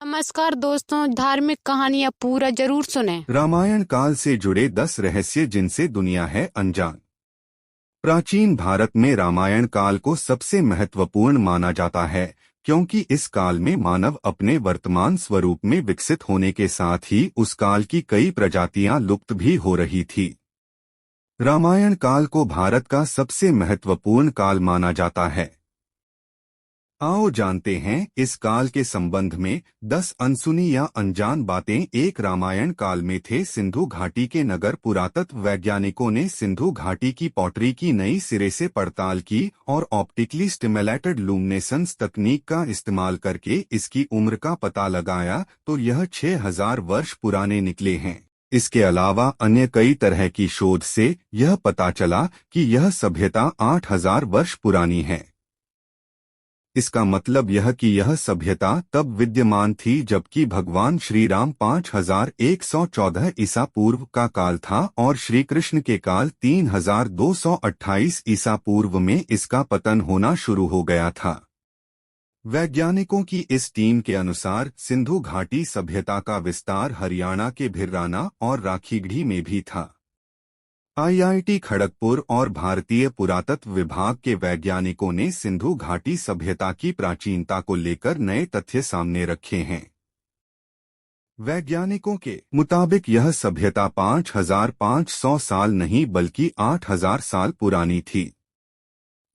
नमस्कार दोस्तों, धार्मिक कहानियाँ पूरा जरूर सुने। रामायण काल से जुड़े 10 रहस्य जिनसे दुनिया है अनजान। प्राचीन भारत में रामायण काल को सबसे महत्वपूर्ण माना जाता है क्योंकि इस काल में मानव अपने वर्तमान स्वरूप में विकसित होने के साथ ही उस काल की कई प्रजातियां लुप्त भी हो रही थी। रामायण काल को भारत का सबसे महत्वपूर्ण काल माना जाता है। आओ जानते हैं इस काल के संबंध में 10 अनसुनी या अनजान बातें। एक रामायण काल में थे सिंधु घाटी के नगर। पुरातत्व वैज्ञानिकों ने सिंधु घाटी की पॉटरी की नई सिरे से पड़ताल की और ऑप्टिकली स्टिमुलेटेड लुमिनेसेंस तकनीक का इस्तेमाल करके इसकी उम्र का पता लगाया तो यह 6000 वर्ष पुराने निकले हैं। इसके अलावा अन्य कई तरह की शोध से यह पता चला कि यह सभ्यता 8000 वर्ष पुरानी है। इसका मतलब यह कि यह सभ्यता तब विद्यमान थी जबकि भगवान श्री राम 5114 ईसा पूर्व का काल था और श्री कृष्ण के काल 3228 ईसा पूर्व में इसका पतन होना शुरू हो गया था। वैज्ञानिकों की इस टीम के अनुसार सिंधु घाटी सभ्यता का विस्तार हरियाणा के भिर्राना और राखीगढ़ी में भी था। आईआईटी खड़गपुर और भारतीय पुरातत्व विभाग के वैज्ञानिकों ने सिंधु घाटी सभ्यता की प्राचीनता को लेकर नए तथ्य सामने रखे हैं। वैज्ञानिकों के मुताबिक यह सभ्यता 5500 साल नहीं बल्कि 8000 साल पुरानी थी।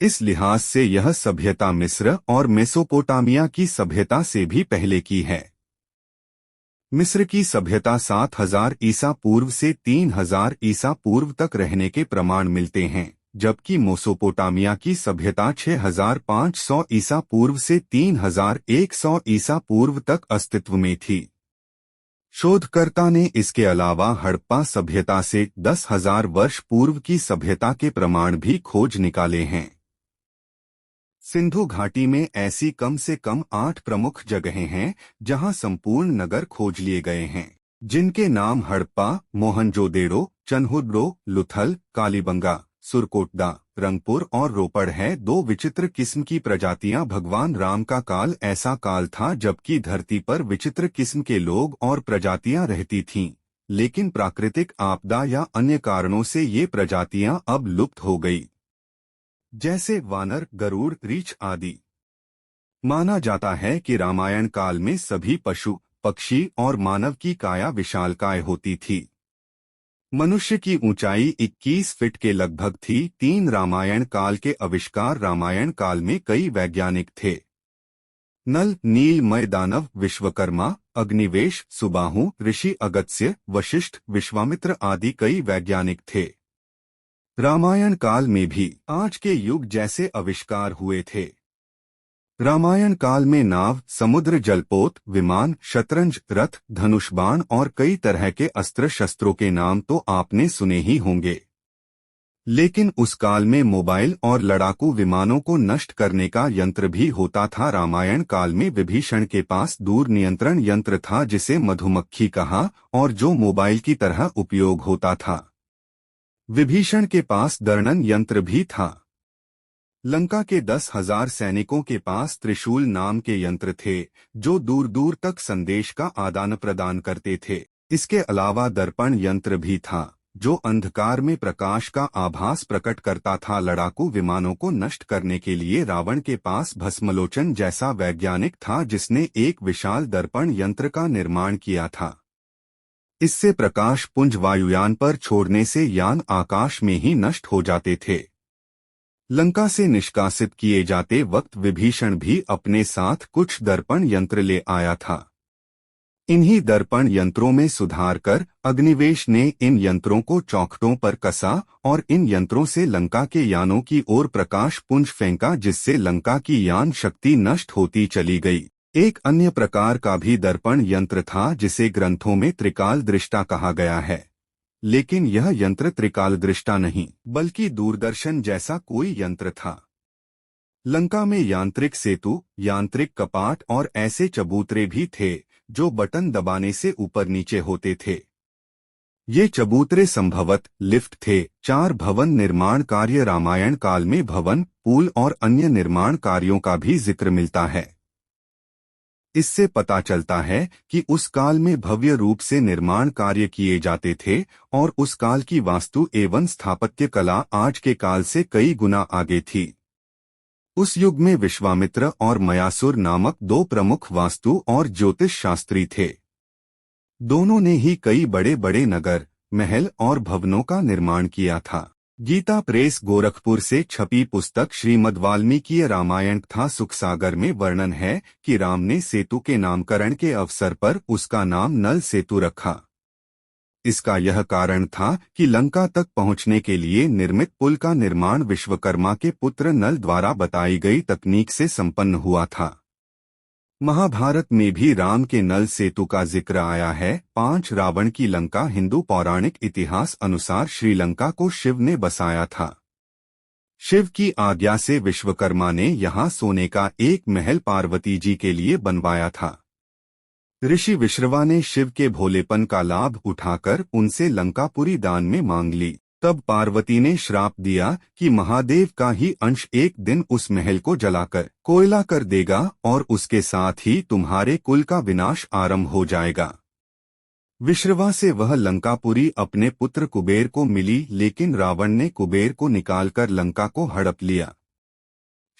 इस लिहाज से यह सभ्यता मिस्र और मेसोपोटामिया की सभ्यता से भी पहले की है। मिस्र की सभ्यता 7000 ईसा पूर्व से 3000 ईसा पूर्व तक रहने के प्रमाण मिलते हैं, जबकि मेसोपोटामिया की सभ्यता 6500 ईसा पूर्व से 3100 ईसा पूर्व तक अस्तित्व में थी। शोधकर्ता ने इसके अलावा हड़प्पा सभ्यता से 10,000 वर्ष पूर्व की सभ्यता के प्रमाण भी खोज निकाले हैं। सिंधु घाटी में ऐसी कम से कम 8 प्रमुख जगहें हैं जहां संपूर्ण नगर खोज लिए गए हैं, जिनके नाम हड़प्पा, मोहनजोदेड़ो, चन्हुड्रो, लुथल, कालीबंगा, सुरकोटदा, रंगपुर और रोपड़ है। 2 विचित्र किस्म की प्रजातियां। भगवान राम का काल ऐसा काल था जबकि धरती पर विचित्र किस्म के लोग और प्रजातियां रहती थीं, लेकिन प्राकृतिक आपदा या अन्य कारणों से ये प्रजातियां अब लुप्त हो गई, जैसे वानर, गरुड़, रीछ आदि। माना जाता है कि रामायण काल में सभी पशु, पक्षी और मानव की काया विशालकाय होती थी। मनुष्य की ऊंचाई 21 फीट के लगभग थी। 3 रामायण काल के आविष्कार। रामायण काल में कई वैज्ञानिक थे। नल, नीलमय दानव, विश्वकर्मा, अग्निवेश, सुबाहु, ऋषि अगस्त्य, वशिष्ठ, विश्वामित्र आदि कई वैज्ञानिक थे। रामायण काल में भी आज के युग जैसे आविष्कार हुए थे। रामायण काल में नाव, समुद्र जलपोत, विमान, शतरंज, रथ, धनुष बाण और कई तरह के अस्त्र शस्त्रों के नाम तो आपने सुने ही होंगे। लेकिन उस काल में मोबाइल और लड़ाकू विमानों को नष्ट करने का यंत्र भी होता था। रामायण काल में विभीषण के पास दूर नियंत्रण यंत्र था जिसे मधुमक्खी कहा और जो मोबाइल की तरह उपयोग होता था। विभीषण के पास दर्णन यंत्र भी था। लंका के 10,000 सैनिकों के पास त्रिशूल नाम के यंत्र थे जो दूर दूर तक संदेश का आदान प्रदान करते थे। इसके अलावा दर्पण यंत्र भी था जो अंधकार में प्रकाश का आभास प्रकट करता था। लड़ाकू विमानों को नष्ट करने के लिए रावण के पास भस्मलोचन जैसा वैज्ञानिक था जिसने एक विशाल दर्पण यंत्र का निर्माण किया था। इससे प्रकाश पुंज वायुयान पर छोड़ने से यान आकाश में ही नष्ट हो जाते थे। लंका से निष्कासित किए जाते वक्त विभीषण भी अपने साथ कुछ दर्पण यंत्र ले आया था। इन्हीं दर्पण यंत्रों में सुधार कर अग्निवेश ने इन यंत्रों को चौखटों पर कसा और इन यंत्रों से लंका के यानों की ओर प्रकाश पुंज फेंका, जिससे लंका की यान शक्ति नष्ट होती चली गई। एक अन्य प्रकार का भी दर्पण यंत्र था जिसे ग्रंथों में त्रिकाल दृष्टा कहा गया है, लेकिन यह यंत्र त्रिकाल दृष्टा नहीं बल्कि दूरदर्शन जैसा कोई यंत्र था। लंका में यांत्रिक सेतु, यांत्रिक कपाट और ऐसे चबूतरे भी थे जो बटन दबाने से ऊपर नीचे होते थे। ये चबूतरे संभवत लिफ्ट थे। 4 भवन निर्माण कार्य। रामायण काल में भवन, पुल और अन्य निर्माण कार्यों का भी जिक्र मिलता है। इससे पता चलता है कि उस काल में भव्य रूप से निर्माण कार्य किए जाते थे और उस काल की वास्तु एवं स्थापत्य कला आज के काल से कई गुना आगे थी। उस युग में विश्वामित्र और मयासुर नामक दो प्रमुख वास्तु और ज्योतिष शास्त्री थे। दोनों ने ही कई बड़े बड़े नगर, महल और भवनों का निर्माण किया था। गीता प्रेस गोरखपुर से छपी पुस्तक श्रीमद् वाल्मीकि रामायण तथा सुखसागर में वर्णन है कि राम ने सेतु के नामकरण के अवसर पर उसका नाम नल सेतु रखा। इसका यह कारण था कि लंका तक पहुंचने के लिए निर्मित पुल का निर्माण विश्वकर्मा के पुत्र नल द्वारा बताई गई तकनीक से संपन्न हुआ था। महाभारत में भी राम के नल सेतु का जिक्र आया है। 5 रावण की लंका हिंदू पौराणिक इतिहास अनुसार श्रीलंका को शिव ने बसाया था। शिव की आज्ञा से विश्वकर्मा ने यहाँ सोने का एक महल पार्वती जी के लिए बनवाया था। ऋषि विश्रवा ने शिव के भोलेपन का लाभ उठाकर उनसे लंकापुरी दान में मांग ली। तब पार्वती ने श्राप दिया कि महादेव का ही अंश एक दिन उस महल को जलाकर कोयला कर देगा और उसके साथ ही तुम्हारे कुल का विनाश आरंभ हो जाएगा। विश्रवा से वह लंकापुरी अपने पुत्र कुबेर को मिली, लेकिन रावण ने कुबेर को निकालकर लंका को हड़प लिया।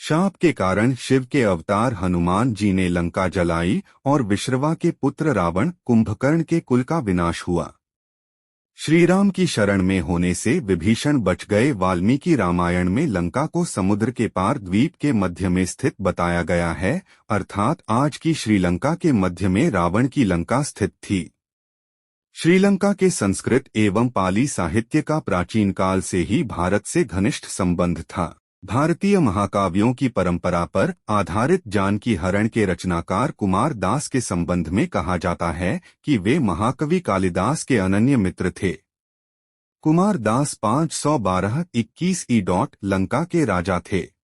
शाप के कारण शिव के अवतार हनुमान जी ने लंका जलाई और विश्रवा के पुत्र रावण कुंभकर्ण के कुल का विनाश हुआ। श्रीराम की शरण में होने से विभीषण बच गए। वाल्मीकि रामायण में लंका को समुद्र के पार द्वीप के मध्य में स्थित बताया गया है, अर्थात आज की श्रीलंका के मध्य में रावण की लंका स्थित थी। श्रीलंका के संस्कृत एवं पाली साहित्य का प्राचीन काल से ही भारत से घनिष्ठ संबंध था। भारतीय महाकाव्यों की परंपरा पर आधारित जानकी हरण के रचनाकार कुमार दास के संबंध में कहा जाता है कि वे महाकवि कालिदास के अनन्य मित्र थे। कुमार दास 512-21 लंका के राजा थे।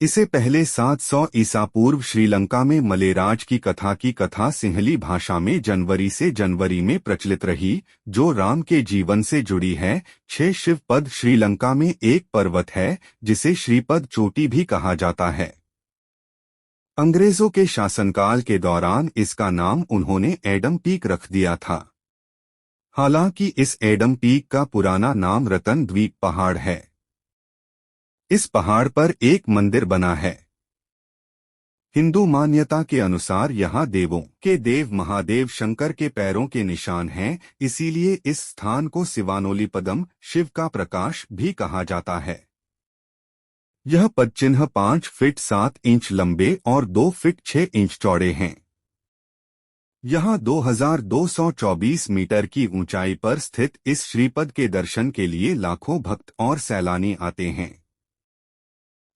इसे पहले 700 ईसा पूर्व श्रीलंका में मलेराज की कथा सिंहली भाषा में जनवरी से जनवरी में प्रचलित रही, जो राम के जीवन से जुड़ी है। 6 शिव पद श्रीलंका में एक पर्वत है जिसे श्रीपद चोटी भी कहा जाता है। अंग्रेजों के शासनकाल के दौरान इसका नाम उन्होंने एडम पीक रख दिया था। हालांकि इस एडम पीक का पुराना नाम रतन द्वीप पहाड़ है। इस पहाड़ पर एक मंदिर बना है। हिंदू मान्यता के अनुसार यहाँ देवों के देव महादेव शंकर के पैरों के निशान हैं, इसीलिए इस स्थान को शिवानोलीपदम, शिव का प्रकाश भी कहा जाता है। यह पदचिन्ह 5 फीट 7 इंच लंबे और 2 फीट 6 इंच चौड़े हैं। यहाँ 2224 मीटर की ऊंचाई पर स्थित इस श्रीपद के दर्शन के लिए लाखों भक्त और सैलानी आते हैं।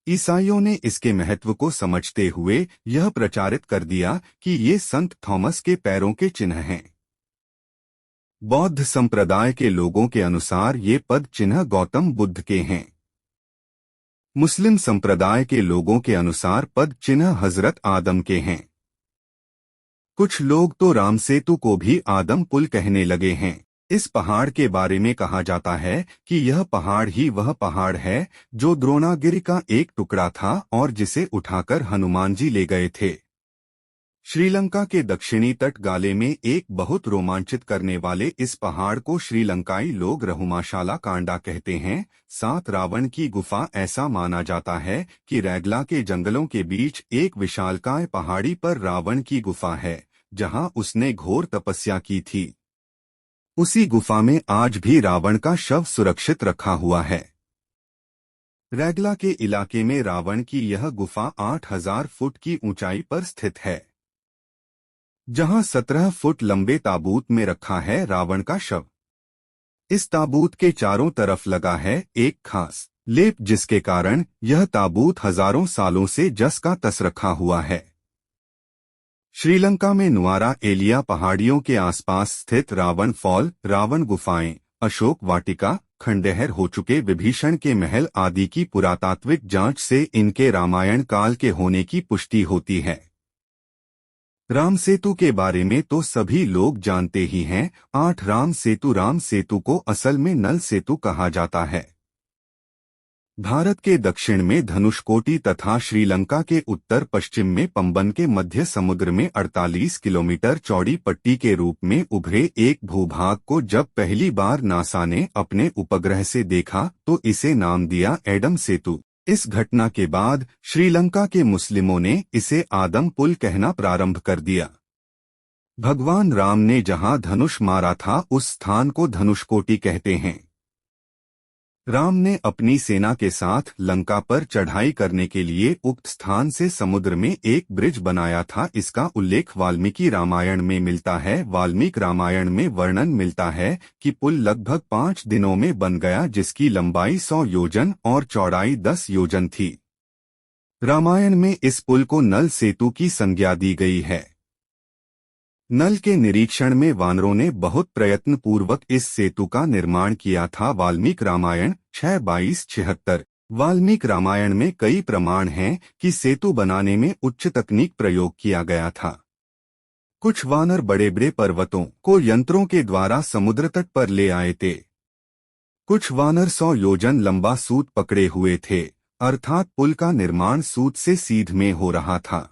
ईसाइयों ने इसके महत्व को समझते हुए यह प्रचारित कर दिया कि ये संत थॉमस के पैरों के चिन्ह हैं। बौद्ध संप्रदाय के लोगों के अनुसार ये पद चिन्ह गौतम बुद्ध के हैं। मुस्लिम संप्रदाय के लोगों के अनुसार पद चिन्ह हजरत आदम के हैं। कुछ लोग तो राम सेतु को भी आदम पुल कहने लगे हैं। इस पहाड़ के बारे में कहा जाता है कि यह पहाड़ ही वह पहाड़ है जो द्रोणागिरि का एक टुकड़ा था और जिसे उठाकर हनुमान जी ले गए थे। श्रीलंका के दक्षिणी तट गाले में एक बहुत रोमांचित करने वाले इस पहाड़ को श्रीलंकाई लोग रहुमाशाला कांडा कहते हैं। 7 रावण की गुफा ऐसा माना जाता है कि रैगला के जंगलों के बीच एक विशालकाय पहाड़ी पर रावण की गुफा है, जहां उसने घोर तपस्या की थी। उसी गुफा में आज भी रावण का शव सुरक्षित रखा हुआ है। रैगला के इलाके में रावण की यह गुफा 8000 फुट की ऊंचाई पर स्थित है, जहां 17 फुट लंबे ताबूत में रखा है रावण का शव। इस ताबूत के चारों तरफ लगा है एक खास लेप, जिसके कारण यह ताबूत हजारों सालों से जस का तस रखा हुआ है। श्रीलंका में नुआरा एलिया पहाड़ियों के आसपास स्थित रावण फॉल, रावण गुफाएं, अशोक वाटिका, खंडहर हो चुके विभीषण के महल आदि की पुरातात्विक जांच से इनके रामायण काल के होने की पुष्टि होती है। राम सेतु के बारे में तो सभी लोग जानते ही हैं। 8 राम सेतु को असल में नल सेतु कहा जाता है। भारत के दक्षिण में धनुषकोटी तथा श्रीलंका के उत्तर पश्चिम में पंबन के मध्य समुद्र में 48 किलोमीटर चौड़ी पट्टी के रूप में उभरे एक भूभाग को जब पहली बार नासा ने अपने उपग्रह से देखा तो इसे नाम दिया एडम सेतु। इस घटना के बाद श्रीलंका के मुस्लिमों ने इसे आदम पुल कहना प्रारंभ कर दिया। भगवान राम ने जहां धनुष मारा था उस स्थान को धनुषकोटी कहते हैं। राम ने अपनी सेना के साथ लंका पर चढ़ाई करने के लिए उक्त स्थान से समुद्र में एक ब्रिज बनाया था। इसका उल्लेख वाल्मीकि रामायण में मिलता है। वाल्मीकि रामायण में वर्णन मिलता है कि पुल लगभग 5 दिनों में बन गया, जिसकी लंबाई 100 योजन और चौड़ाई 10 योजन थी। रामायण में इस पुल को नल सेतु की संज्ञा दी गई है। नल के निरीक्षण में वानरों ने बहुत प्रयत्न पूर्वक इस सेतु का निर्माण किया था। वाल्मीकि रामायण 6:22-76। वाल्मीकि रामायण में कई प्रमाण हैं कि सेतु बनाने में उच्च तकनीक प्रयोग किया गया था। कुछ वानर बड़े बड़े पर्वतों को यंत्रों के द्वारा समुद्र तट पर ले आए थे। कुछ वानर 100 योजन लंबा सूत पकड़े हुए थे, अर्थात पुल का निर्माण सूत से सीध में हो रहा था।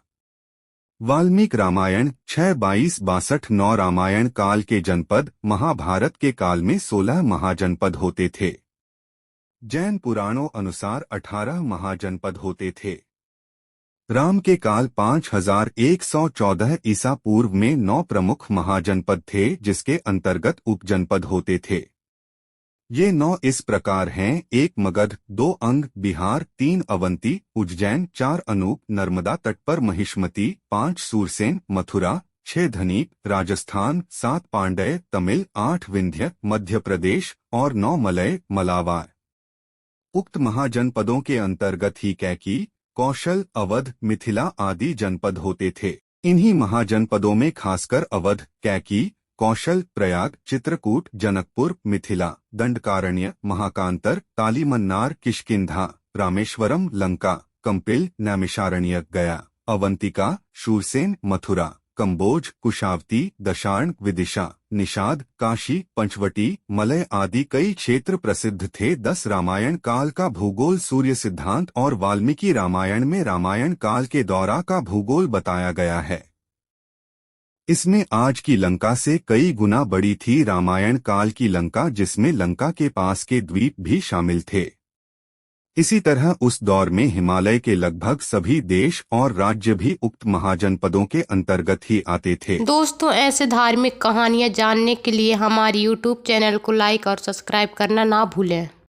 वाल्मीकि रामायण 6:22-62। रामायण काल के जनपद महाभारत के काल में 16 महाजनपद होते थे। जैन पुराणों अनुसार 18 महाजनपद होते थे। राम के काल 5114 ईसा पूर्व में 9 प्रमुख महाजनपद थे, जिसके अंतर्गत उपजनपद होते थे। ये 9 इस प्रकार हैं: 1 मगध, 2 अंग बिहार, 3 अवंती उज्जैन, 4 अनूप नर्मदा तट पर महिष्मती, 5 सूरसेन मथुरा, 6 धनीक राजस्थान, 7 पांड्य तमिल, 8 विंध्य मध्य प्रदेश और 9 मलय मलावार। उक्त महाजनपदों के अंतर्गत ही कैकी, कौशल, अवध, मिथिला आदि जनपद होते थे। इन्हीं महाजनपदों में खासकर अवध, कैकी, कौशल, प्रयाग, चित्रकूट, जनकपुर, मिथिला, दंडकारण्य, महाकांतर, तालीमन्नार, किष्किंधा, रामेश्वरम, लंका, कंपिल, नैमिषारण्य, गया, अवंतिका, शूरसेन, मथुरा, कंबोज, कुशावती, दशार्ण, विदिशा, निषाद, काशी, पंचवटी, मलय आदि कई क्षेत्र प्रसिद्ध थे। 10 रामायण काल का भूगोल सूर्य सिद्धांत और वाल्मीकि रामायण में रामायण काल के दौरा का भूगोल बताया गया है। इसमें आज की लंका से कई गुना बड़ी थी रामायण काल की लंका, जिसमें लंका के पास के द्वीप भी शामिल थे। इसी तरह उस दौर में हिमालय के लगभग सभी देश और राज्य भी उक्त महाजनपदों के अंतर्गत ही आते थे। दोस्तों, ऐसे धार्मिक कहानियाँ जानने के लिए हमारे YouTube चैनल को लाइक और सब्सक्राइब करना ना भूलें।